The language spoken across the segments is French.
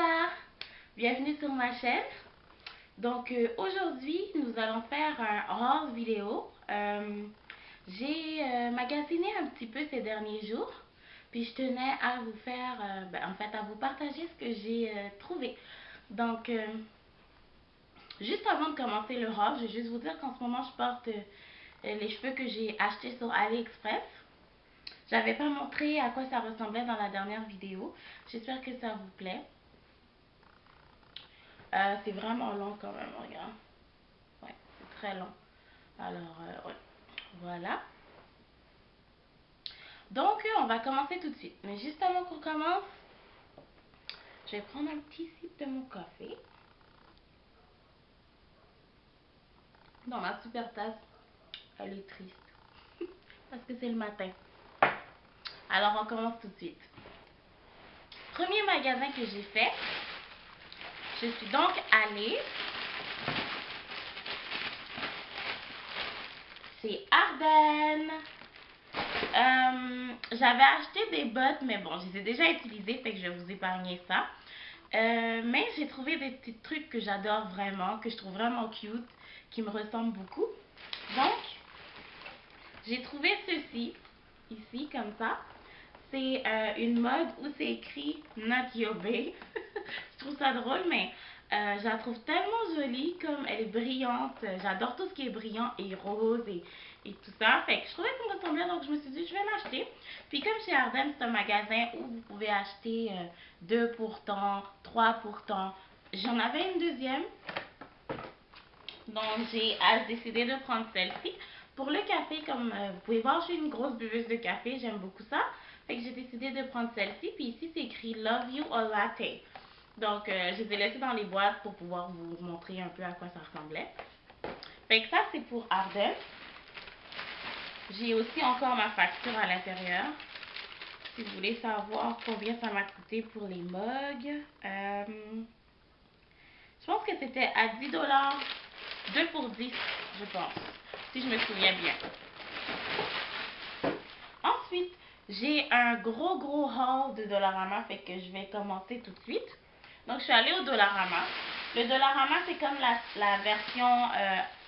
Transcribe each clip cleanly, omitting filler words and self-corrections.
Bonsoir, bienvenue sur ma chaîne. Donc aujourd'hui nous allons faire un haul vidéo. J'ai magasiné un petit peu ces derniers jours, puis je tenais à vous faire, à vous partager ce que j'ai trouvé. Donc juste avant de commencer le haul, je vais juste vous dire qu'en ce moment je porte les cheveux que j'ai achetés sur AliExpress. J'avais pas montré à quoi ça ressemblait dans la dernière vidéo. J'espère que ça vous plaît. C'est vraiment long quand même, regarde. Ouais, c'est très long. Alors, ouais. Voilà. Donc, on va commencer tout de suite. Mais juste avant qu'on commence, je vais prendre un petit sip de mon café. Dans ma super tasse. Elle est triste. Parce que c'est le matin. Alors, on commence tout de suite. Premier magasin que j'ai fait. Je suis donc allée chez Ardennes. J'avais acheté des bottes, mais bon, je les ai déjà utilisées, fait que je vais vous épargner ça. Mais j'ai trouvé des petits trucs que j'adore vraiment, que je trouve vraiment cute, qui me ressemblent beaucoup. Donc, j'ai trouvé ceci, ici, comme ça. C'est une mug où c'est écrit Not Your Bae. Je trouve ça drôle, mais je la trouve tellement jolie, comme elle est brillante. J'adore tout ce qui est brillant et rose et tout ça. Fait que je trouvais qu'on ressemblait, donc je me suis dit, je vais l'acheter. Puis comme chez Ardennes, c'est un magasin où vous pouvez acheter 2 pour tant, 3 pour tant. J'en avais une deuxième. Donc j'ai décidé de prendre celle-ci. Pour le café, comme vous pouvez voir, je suis une grosse buveuse de café, j'aime beaucoup ça. Fait que j'ai décidé de prendre celle-ci. Puis ici, c'est écrit Love You or Latte. Donc, je les ai laissés dans les boîtes pour pouvoir vous montrer un peu à quoi ça ressemblait. Fait que ça, c'est pour Ardennes. J'ai aussi encore ma facture à l'intérieur. Si vous voulez savoir combien ça m'a coûté pour les mugs. Je pense que c'était à 10 $. 2 pour 10, je pense. Si je me souviens bien. Ensuite, j'ai un gros haul de Dollarama. Fait que je vais commencer tout de suite. Donc, je suis allée au Dollarama. Le Dollarama, c'est comme la version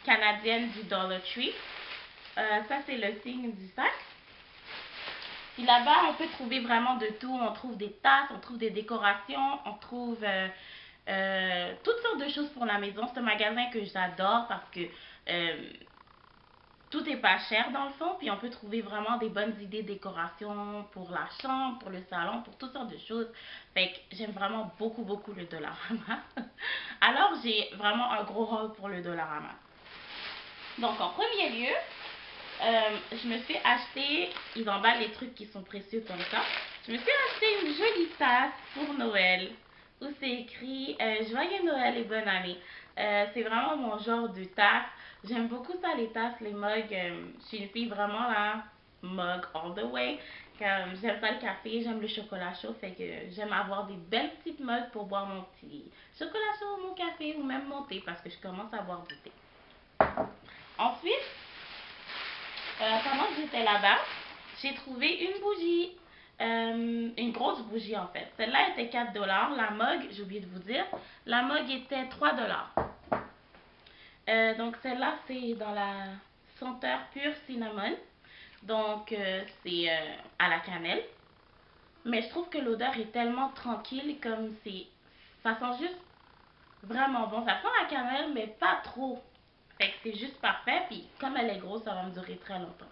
canadienne du Dollar Tree. Ça, c'est le signe du sac. Puis là-bas, on peut trouver vraiment de tout. On trouve des tasses, on trouve des décorations, on trouve toutes sortes de choses pour la maison. C'est un magasin que j'adore parce que tout est pas cher dans le fond. Puis on peut trouver vraiment des bonnes idées de décoration pour la chambre, pour le salon, pour toutes sortes de choses. Fait que j'aime vraiment beaucoup le Dollarama. Alors, j'ai vraiment un gros haul pour le Dollarama. Donc, en premier lieu, je me suis acheté, ils emballent les trucs qui sont précieux comme ça. Je me suis acheté une jolie tasse pour Noël où c'est écrit Joyeux Noël et bonne année. C'est vraiment mon genre de tasse. J'aime beaucoup ça, les tasses, les mugs. Je suis une fille vraiment là, mug all the way. J'aime ça le café, j'aime le chocolat chaud, fait que j'aime avoir des belles petites mugs pour boire mon petit chocolat chaud, mon café ou même mon thé parce que je commence à boire du thé. Ensuite, pendant que j'étais là-bas, j'ai trouvé une bougie. Une grosse bougie en fait. Celle-là était 4 $. La mug, j'ai oublié de vous dire, la mug était 3 $. Donc celle-là, c'est dans la senteur pure cinnamon. Donc c'est à la cannelle. Mais je trouve que l'odeur est tellement tranquille, comme c'est... Ça sent juste vraiment bon. Ça sent la cannelle, mais pas trop. Fait que c'est juste parfait. Puis comme elle est grosse, ça va me durer très longtemps.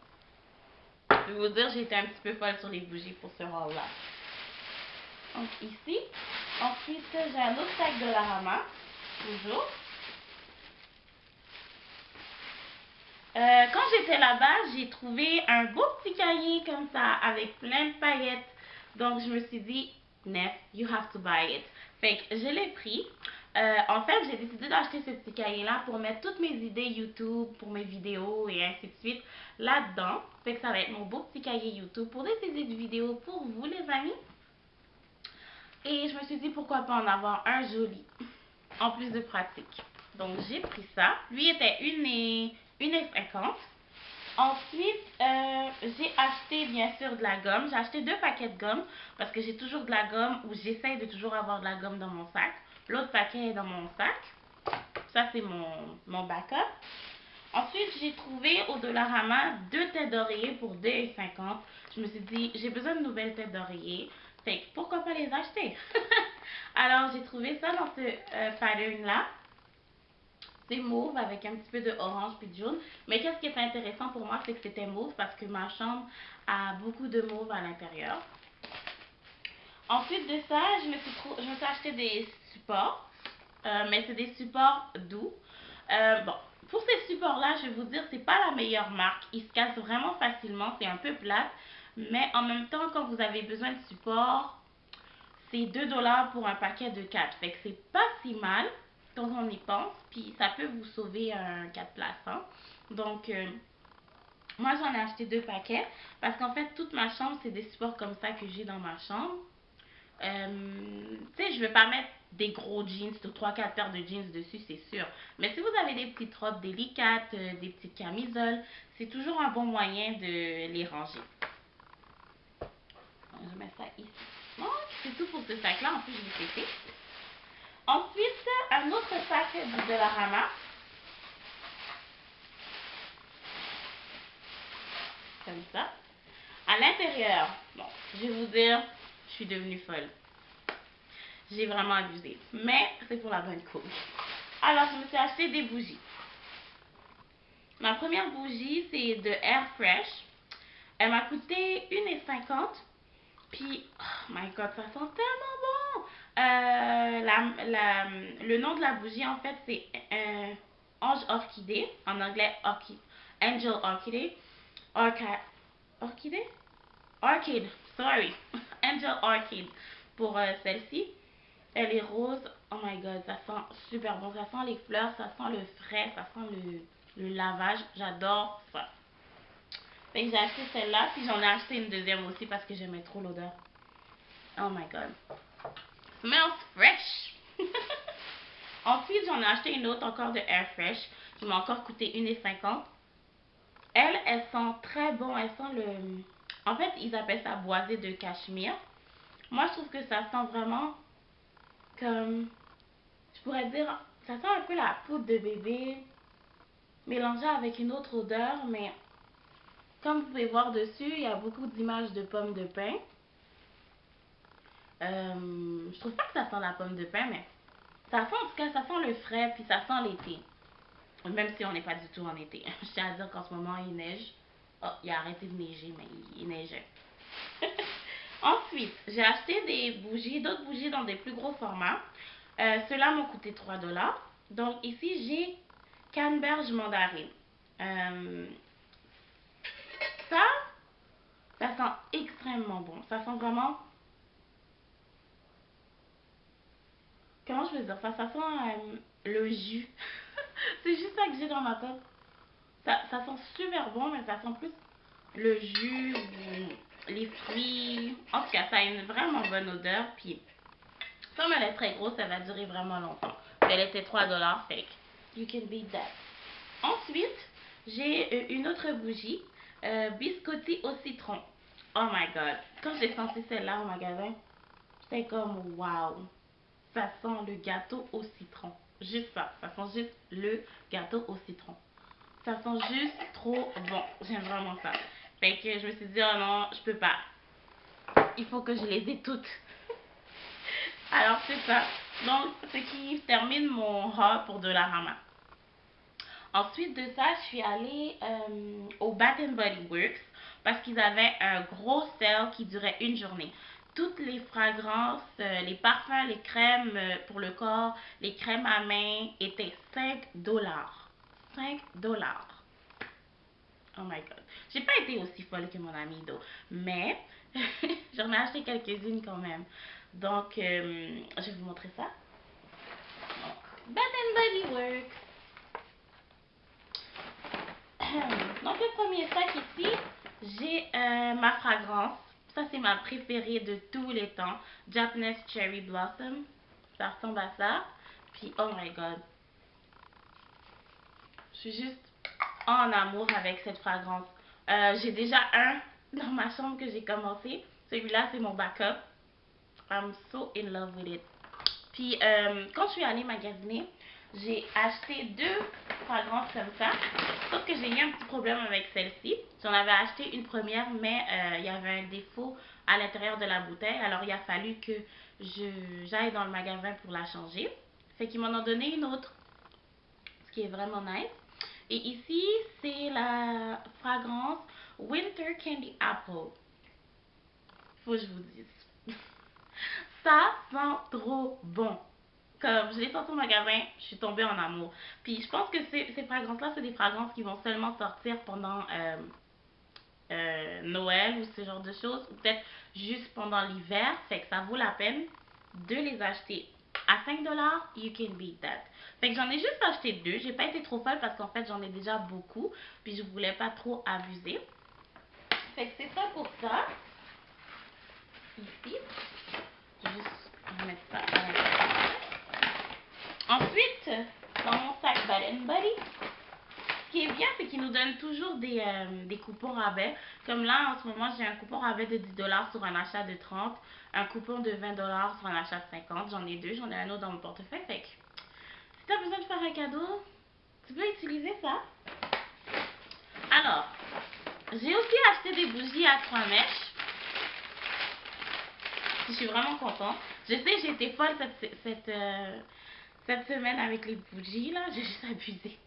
Je vais vous dire, j'ai été un petit peu folle sur les bougies pour ce haul-là. Donc ici. Ensuite, j'ai un autre sac de Dollarama. Toujours. Quand j'étais là-bas, j'ai trouvé un beau petit cahier comme ça, avec plein de paillettes. Donc, je me suis dit, Nef, you have to buy it. Fait que je l'ai pris. En fait, j'ai décidé d'acheter ce petit cahier-là pour mettre toutes mes idées YouTube, pour mes vidéos et ainsi de suite là-dedans. Fait que ça va être mon beau petit cahier YouTube pour des idées de vidéos pour vous, les amis. Et je me suis dit, pourquoi pas en avoir un joli, en plus de pratique. Donc, j'ai pris ça. Lui était 1,50 $. Ensuite, j'ai acheté bien sûr de la gomme. J'ai acheté 2 paquets de gomme parce que j'ai toujours de la gomme ou j'essaye de toujours avoir de la gomme dans mon sac. L'autre paquet est dans mon sac. Ça, c'est mon backup. Ensuite, j'ai trouvé au Dollarama 2 têtes d'oreiller pour 2,50. Je me suis dit, j'ai besoin de nouvelles têtes d'oreiller. Fait que pourquoi pas les acheter? Alors, j'ai trouvé ça dans ce pattern-là. C'est mauve avec un petit peu de orange puis de jaune. Mais qu'est-ce qui est intéressant pour moi, c'est que c'était mauve parce que ma chambre a beaucoup de mauve à l'intérieur. Ensuite de ça, je me suis acheté des supports. Mais c'est des supports doux. Bon, pour ces supports-là, je vais vous dire, c'est pas la meilleure marque. Ils se cassent vraiment facilement. C'est un peu plate. Mais en même temps, quand vous avez besoin de support, c'est 2 $ pour un paquet de 4. Fait que c'est pas si mal quand on y pense. Puis ça peut vous sauver un 4 places. Hein. Donc, moi j'en ai acheté 2 paquets. Parce qu'en fait, toute ma chambre, c'est des supports comme ça que j'ai dans ma chambre. Tu sais, je vais pas mettre des gros jeans, 3-4 paires de jeans dessus, c'est sûr. Mais si vous avez des petites robes délicates, des petites camisoles, c'est toujours un bon moyen de les ranger. Donc, je mets ça ici. Bon, c'est tout pour ce sac-là. En plus, je l'ai pété. Ensuite, un autre sac du Dollarama. Comme ça. À l'intérieur, bon, je vais vous dire, je suis devenue folle. J'ai vraiment abusé. Mais c'est pour la bonne cause. Alors, je me suis acheté des bougies. Ma première bougie, c'est de Air Fresh. Elle m'a coûté 1,50 $. Puis, oh my god, ça sent tellement bon! Le nom de la bougie, en fait, c'est Ange Orchidée. En anglais, Angel Orchidée. Orchidée? Orchid, sorry. Angel Orchid pour celle-ci. Elle est rose. Oh my god, ça sent super bon. Ça sent les fleurs, ça sent le frais, ça sent le lavage. J'adore ça. Fait que j'ai acheté celle-là, puis j'en ai acheté une deuxième aussi parce que j'aimais trop l'odeur. Oh my god. Smells fresh. Ensuite, j'en ai acheté une autre encore de Air Fresh qui m'a encore coûté 1,50 $. Elle sent très bon. Elle sent le... En fait, ils appellent ça boisé de cachemire. Moi, je trouve que ça sent vraiment comme... Je pourrais dire... Ça sent un peu la poudre de bébé mélangée avec une autre odeur, mais comme vous pouvez voir dessus, il y a beaucoup d'images de pommes de pin. Je trouve pas que ça sent la pomme de pin, mais ça sent en tout cas, ça sent le frais, puis ça sent l'été. Même si on n'est pas du tout en été. Je tiens à dire qu'en ce moment, il neige. Oh, il a arrêté de neiger, mais il neigeait. Ensuite, j'ai acheté des bougies, d'autres bougies dans des plus gros formats. Ceux-là m'ont coûté 3 $. Donc ici, j'ai canneberge mandarine. Ça, ça sent extrêmement bon. Ça sent vraiment... Comment je veux dire ça? Ça sent le jus. C'est juste ça que j'ai dans ma tête. Ça sent super bon, mais ça sent plus le jus, les fruits. En tout cas, ça a une vraiment bonne odeur. Puis, comme elle est très grosse, ça va durer vraiment longtemps. Elle était 3 $, fait you can beat that. Ensuite, j'ai une autre bougie, biscotti au citron. Oh my god. Quand j'ai senti celle-là au magasin, j'étais comme wow. Ça sent le gâteau au citron. Juste ça. Ça sent juste le gâteau au citron. Ça sent juste trop bon. J'aime vraiment ça. Fait que je me suis dit, oh non, je peux pas. Il faut que je les ai toutes. Alors, c'est ça. Donc, ce qui termine mon haul pour Dollarama. Ensuite de ça, je suis allée au Bath Body Works parce qu'ils avaient un gros sale qui durait une journée. Toutes les fragrances, les parfums, les crèmes pour le corps, les crèmes à main étaient 5 $. 5 $. Oh my god. J'ai pas été aussi folle que mon ami Do, mais j'en ai acheté quelques-unes quand même. Donc, je vais vous montrer ça. Bath Body Works. Dans ce premier sac ici, j'ai ma fragrance. Ça, c'est ma préférée de tous les temps. Japanese Cherry Blossom. Ça ressemble à ça. Puis, oh my god. Je suis juste en amour avec cette fragrance. J'ai déjà un dans ma chambre que j'ai commencé. Celui-là, c'est mon backup. I'm so in love with it. Puis, quand je suis allée magasiner, j'ai acheté deux fragrances comme ça. Sauf que j'ai eu un petit problème avec celle-ci. J'en avais acheté une première, mais il y avait un défaut à l'intérieur de la bouteille. Alors, il a fallu que j'aille dans le magasin pour la changer. Fait qu'ils m'en ont donné une autre, ce qui est vraiment nice. Et ici, c'est la fragrance Winter Candy Apple. Faut que je vous dise. Ça sent trop bon. Comme je l'ai sorti au magasin, je suis tombée en amour. Puis je pense que ces fragrances-là, c'est des fragrances qui vont seulement sortir pendant Noël ou ce genre de choses. Ou peut-être juste pendant l'hiver. Fait que ça vaut la peine de les acheter. À 5$, you can beat that. Fait que j'en ai juste acheté deux. J'ai pas été trop folle parce qu'en fait, j'en ai déjà beaucoup. Puis je voulais pas trop abuser. Fait que c'est ça pour ça. Ici. Je vais juste remettre ça à l'intérieur. Ensuite, dans mon sac Bad Buddy, ce qui est bien, c'est qu'ils nous donnent toujours des coupons rabais. Comme là, en ce moment, j'ai un coupon rabais de 10$ sur un achat de 30, un coupon de 20$ sur un achat de 50. J'en ai deux, j'en ai un autre dans mon portefeuille. Fait que si tu as besoin de faire un cadeau, tu peux utiliser ça. Alors, j'ai aussi acheté des bougies à 3 mèches. Je suis vraiment contente. Je sais, j'ai été folle cette semaine avec les bougies, là. J'ai juste abusé.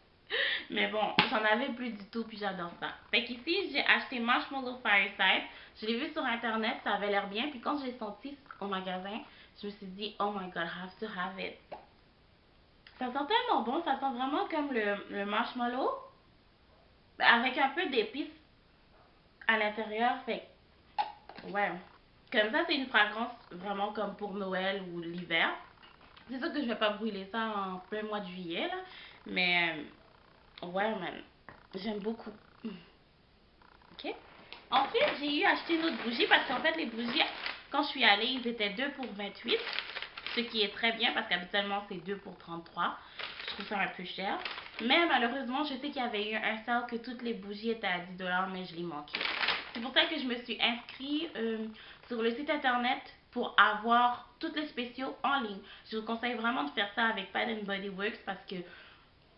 Mais bon, j'en avais plus du tout, puis j'adore ça. Fait qu'ici, j'ai acheté Marshmallow Fireside. Je l'ai vu sur Internet, ça avait l'air bien. Puis quand je l'ai senti au magasin, je me suis dit, oh my god, I have to have it. Ça sent tellement bon, ça sent vraiment comme le marshmallow, avec un peu d'épices à l'intérieur. Fait ouais. Comme ça, c'est une fragrance vraiment comme pour Noël ou l'hiver. C'est sûr que je vais pas brûler ça en plein mois de juillet, là. Mais ouais, man, j'aime beaucoup. Ok. Ensuite, j'ai eu acheté une autre bougie parce qu'en fait, les bougies, quand je suis allée, ils étaient 2 pour 28. Ce qui est très bien parce qu'habituellement, c'est 2 pour 33. Je trouve ça un peu cher. Mais malheureusement, je sais qu'il y avait eu un sale que toutes les bougies étaient à 10$, mais je l'ai manqué. C'est pour ça que je me suis inscrite sur le site internet pour avoir tous les spéciaux en ligne. Je vous conseille vraiment de faire ça avec Bath Body Works parce que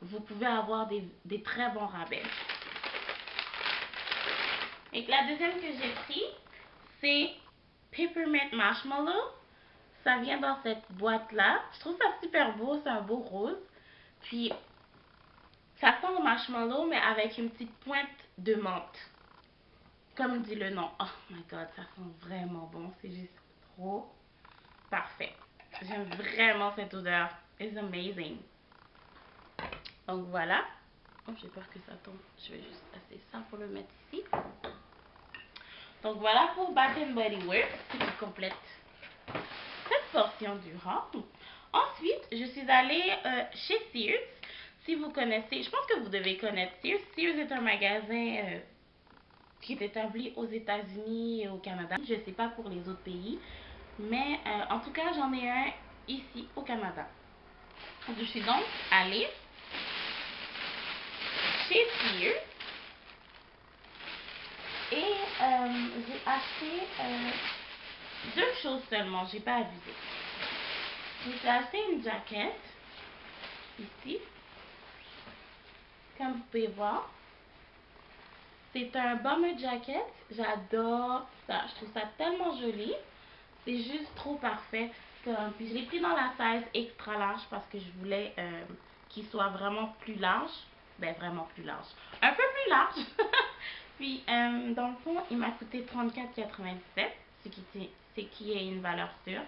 vous pouvez avoir des très bons rabais. Et la deuxième que j'ai pris, c'est Peppermint Marshmallow. Ça vient dans cette boîte-là. Je trouve ça super beau, c'est un beau rose. Puis, ça sent le marshmallow, mais avec une petite pointe de menthe. Comme dit le nom. Oh my god, ça sent vraiment bon. C'est juste trop parfait. J'aime vraiment cette odeur. It's amazing. Donc voilà. Oh, j'ai peur que ça tombe. Je vais juste passer ça pour le mettre ici. Donc voilà pour Bath Body Works, qui complète cette portion du haul. Ensuite, je suis allée chez Sears. Si vous connaissez, je pense que vous devez connaître Sears. Sears est un magasin qui est établi aux États-Unis et au Canada. Je ne sais pas pour les autres pays, mais en tout cas, j'en ai un ici au Canada. Je suis donc allée chez Sears et j'ai acheté deux choses seulement. J'ai pas abusé. J'ai acheté une jaquette ici, comme vous pouvez voir. C'est un bomber jacket. J'adore ça. Je trouve ça tellement joli. C'est juste trop parfait. Puis je l'ai pris dans la size extra large parce que je voulais qu'il soit vraiment plus large. Ben vraiment plus large. Un peu plus large. Puis dans le fond, il m'a coûté 34,97, ce qui est une valeur sûre.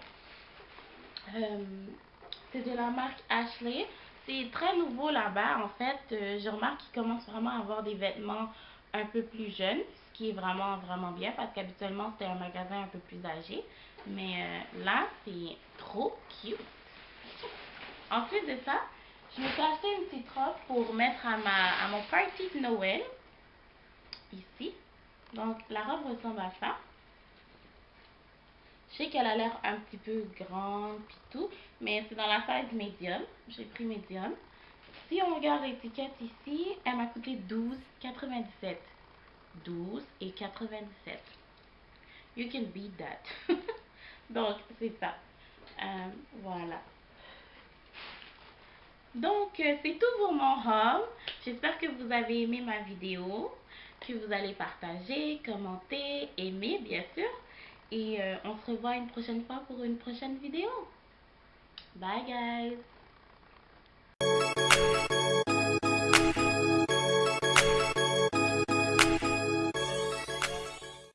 C'est de la marque Ashley. C'est très nouveau là-bas. En fait, je remarque qu'ils commencent vraiment à avoir des vêtements un peu plus jeunes, ce qui est vraiment, vraiment bien parce qu'habituellement, c'était un magasin un peu plus âgé. Mais là, c'est trop cute. Ensuite de ça, je me suis acheté une petite robe pour mettre à mon party de Noël. Ici. Donc, la robe ressemble à ça. Je sais qu'elle a l'air un petit peu grande puis tout, mais c'est dans la size médium. J'ai pris médium. si on regarde l'étiquette ici, elle m'a coûté 12,97. 12,97. You can beat that. Donc, c'est ça. Voilà. Donc, c'est tout pour mon haul. J'espère que vous avez aimé ma vidéo, que vous allez partager, commenter, aimer, bien sûr. Et on se revoit une prochaine fois pour une prochaine vidéo. Bye, guys!